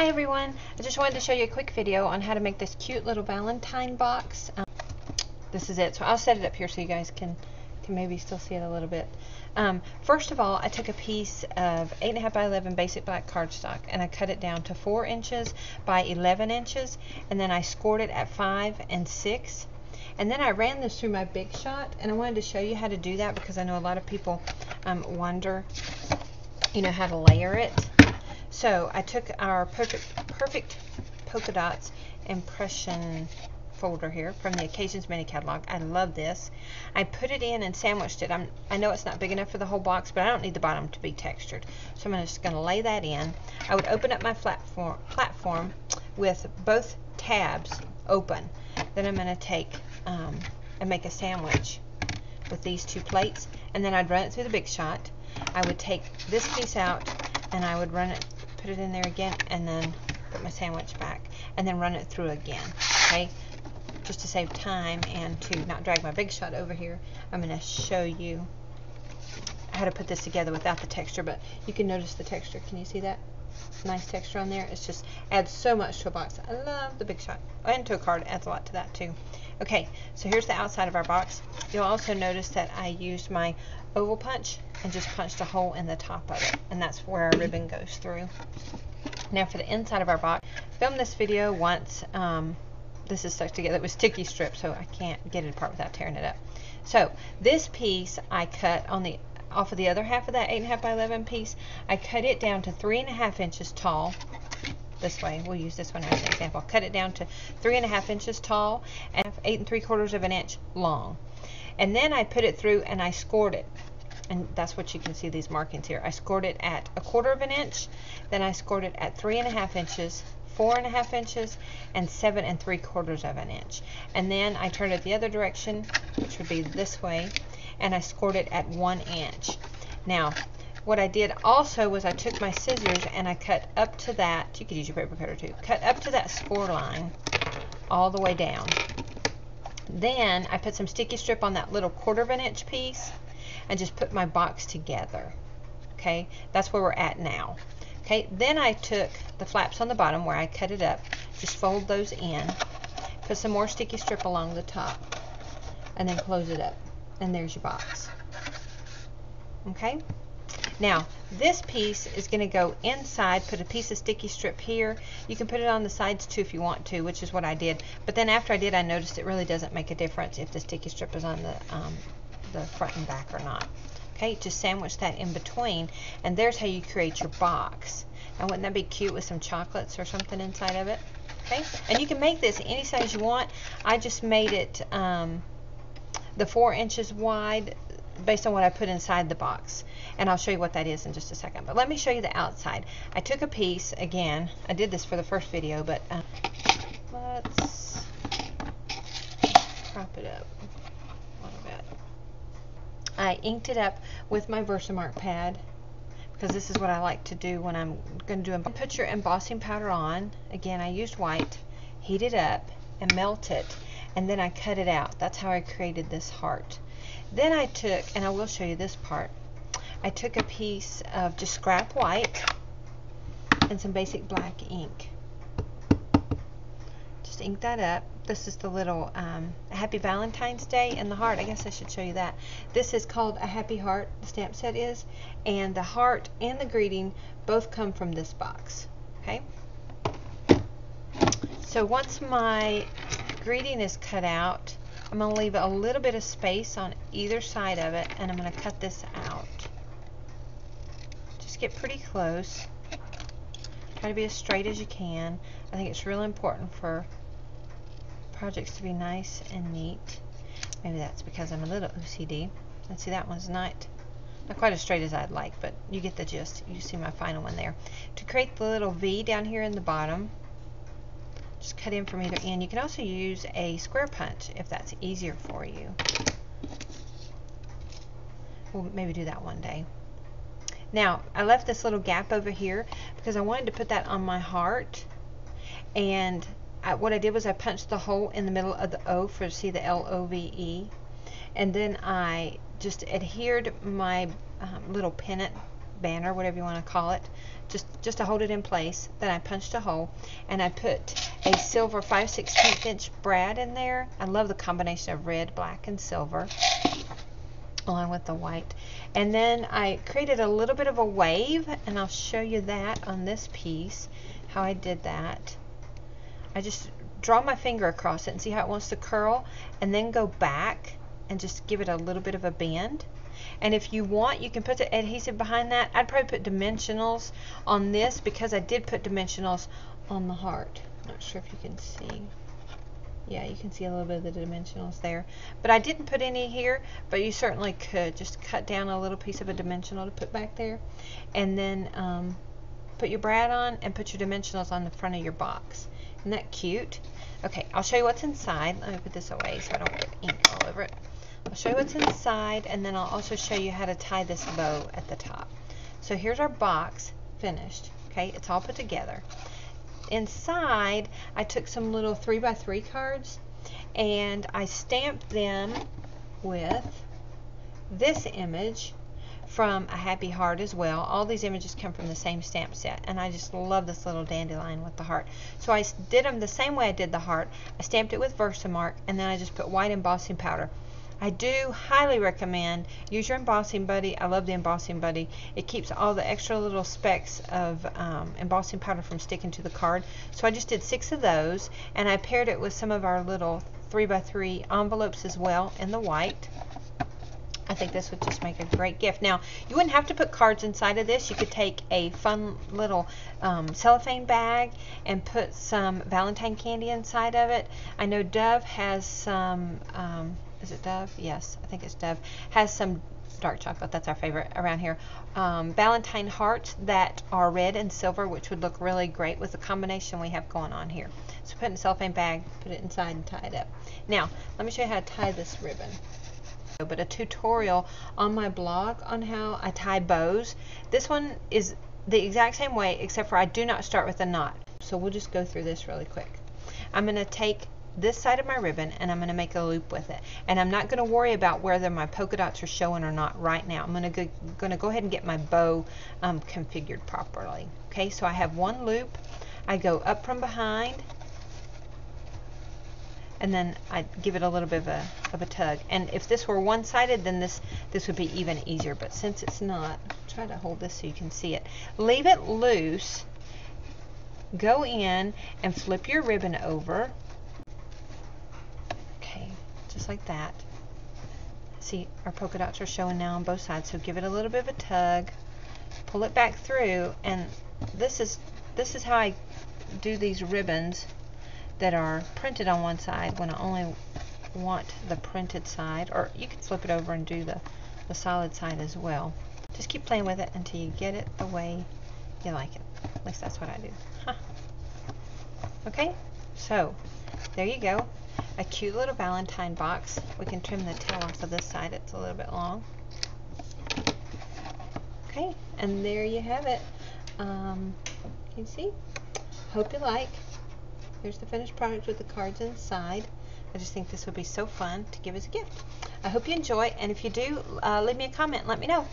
Hi everyone, I just wanted to show you a quick video on how to make this cute little Valentine box. This is it, so I'll set it up here so you guys can maybe still see it a little bit. First of all, I took a piece of 8.5 by 11 basic black cardstock and I cut it down to 4 inches by 11 inches, and then I scored it at 5 and 6. And then I ran this through my Big Shot, and I wanted to show you how to do that because I know a lot of people wonder, how to layer it. So I took our perfect polka dots impression folder here from the Occasions Mini Catalog. I love this. I put it in and sandwiched it. I know it's not big enough for the whole box, but I don't need the bottom to be textured. So I'm just going to lay that in. I would open up my platform with both tabs open. Then I'm going to take and make a sandwich with these two plates, and then I'd run it through the Big Shot. I would take this piece out and I would put it in there again, and then put my sandwich back and then run it through again. Okay, just to save time and to not drag my Big Shot over here, I'm going to show you how to put this together without the texture. But you can notice the texture. Can you see that? Nice texture on there. It's just adds so much to a box. I love the Big Shot, and to a card adds a lot to that too. Okay, so here's the outside of our box. You'll also notice that I used my oval punch and just punched a hole in the top of it, and that's where our ribbon goes through. Now for the inside of our box, I filmed this video once. This is stuck together with sticky strip, so I can't get it apart without tearing it up. So this piece I cut off of the other half of that 8.5 by 11 piece. I cut it down to 3.5 inches tall. This way, we'll use this one as an example. Cut it down to 3.5 inches tall and 8 3/4 of an inch long. And then I put it through and I scored it. And that's what you can see, these markings here. I scored it at 1/4 of an inch, then I scored it at 3.5 inches, 4.5 inches, and 7 3/4 of an inch. And then I turned it the other direction, which would be this way, and I scored it at 1 inch. Now, what I did also was I took my scissors and I cut up to that, you could use your paper cutter too, cut up to that score line all the way down. Then I put some sticky strip on that little 1/4 of an inch piece and just put my box together. Okay, that's where we're at now. Okay, then I took the flaps on the bottom where I cut it up, just fold those in, put some more sticky strip along the top, and then close it up. And there's your box. Okay, now this piece is going to go inside. Put a piece of sticky strip here. You can put it on the sides too if you want to, which is what I did. But then after I did, I noticed it really doesn't make a difference if the sticky strip is on the front and back or not. Okay, just sandwich that in between, and there's how you create your box. Now wouldn't that be cute with some chocolates or something inside of it? Okay, and you can make this any size you want. I just made it the 4 inches wide based on what I put inside the box, and I'll show you what that is in just a second. But let me show you the outside. I took a piece, again, I did this for the first video, but let's prop it up a little bit. I inked it up with my Versamark pad because this is what I like to do when I'm going to do put your embossing powder on. Again, I used white, heat it up and melt it, and then I cut it out. That's how I created this heart. Then I took, and I will show you this part, I took a piece of just scrap white and some basic black ink. Just ink that up. This is the little Happy Valentine's Day and the heart. I guess I should show you that. This is called a Happy Heart, the stamp set is, and the heart and the greeting both come from this box. Okay? So once my greeting is cut out, I'm going to leave a little bit of space on either side of it, and I'm going to cut this out. Just get pretty close. Try to be as straight as you can. I think it's really important for projects to be nice and neat. Maybe that's because I'm a little OCD. Let's see, that one's not quite as straight as I'd like, but you get the gist. You see my final one there. To create the little V down here in the bottom, just cut in from either end. You can also use a square punch if that's easier for you. We'll maybe do that one day. Now, I left this little gap over here because I wanted to put that on my heart, and what I did was I punched the hole in the middle of the O for, see, the L-O-V-E, and then I just adhered my little pennant banner, whatever you want to call it, just to hold it in place. Then I punched a hole, and I put a silver 5/16 inch brad in there. I love the combination of red, black, and silver, along with the white. And then I created a little bit of a wave, and I'll show you that on this piece, how I did that. I just draw my finger across it and see how it wants to curl, and then go back and just give it a little bit of a bend. And if you want, you can put the adhesive behind that. I'd probably put dimensionals on this, because I did put dimensionals on the heart. Not sure if you can see. Yeah, you can see a little bit of the dimensionals there. But I didn't put any here, but you certainly could. Just cut down a little piece of a dimensional to put back there. And then put your brad on and put your dimensionals on the front of your box. Isn't that cute? Okay, I'll show you what's inside. Let me put this away so I don't get ink all over it. I'll show you what's inside, and then I'll also show you how to tie this bow at the top. So here's our box finished. Okay, it's all put together. Inside, I took some little 3x3 cards, and I stamped them with this image from a happy heart as well. All these images come from the same stamp set, and I just love this little dandelion with the heart. So I did them the same way I did the heart. I stamped it with Versamark, and then I just put white embossing powder. I do highly recommend use your embossing buddy. I love the embossing buddy. It keeps all the extra little specks of embossing powder from sticking to the card. So I just did 6 of those, and I paired it with some of our little 3x3 envelopes as well in the white. I think this would just make a great gift. Now, you wouldn't have to put cards inside of this. You could take a fun little cellophane bag and put some Valentine candy inside of it. I know Dove has some, is it Dove? Yes, I think it's Dove. Has some dark chocolate, that's our favorite around here. Valentine hearts that are red and silver, which would look really great with the combination we have going on here. So put it in a cellophane bag, put it inside, and tie it up. Now, let me show you how to tie this ribbon. But a tutorial on my blog on how I tie bows. This one is the exact same way, except for I do not start with a knot. So we'll just go through this really quick. I'm going to take this side of my ribbon, and I'm going to make a loop with it. And I'm not going to worry about whether my polka dots are showing or not right now. I'm going to go ahead and get my bow configured properly. Okay, so I have one loop. I go up from behind, and then I give it a little bit of a tug. And if this were one-sided, then this would be even easier. But since it's not, try to hold this so you can see it. Leave it loose. Go in and flip your ribbon over. Okay, just like that. See, our polka dots are showing now on both sides. So give it a little bit of a tug. Pull it back through, and this is how I do these ribbons that are printed on one side when I only want the printed side, or you can flip it over and do the solid side as well. Just keep playing with it until you get it the way you like it. At least that's what I do. Huh. Okay, so there you go. A cute little Valentine box. We can trim the tail off of this side. It's a little bit long. Okay, and there you have it. Can you see? Hope you like. Here's the finished product with the cards inside. I just think this would be so fun to give as a gift. I hope you enjoy, and if you do, leave me a comment and let me know.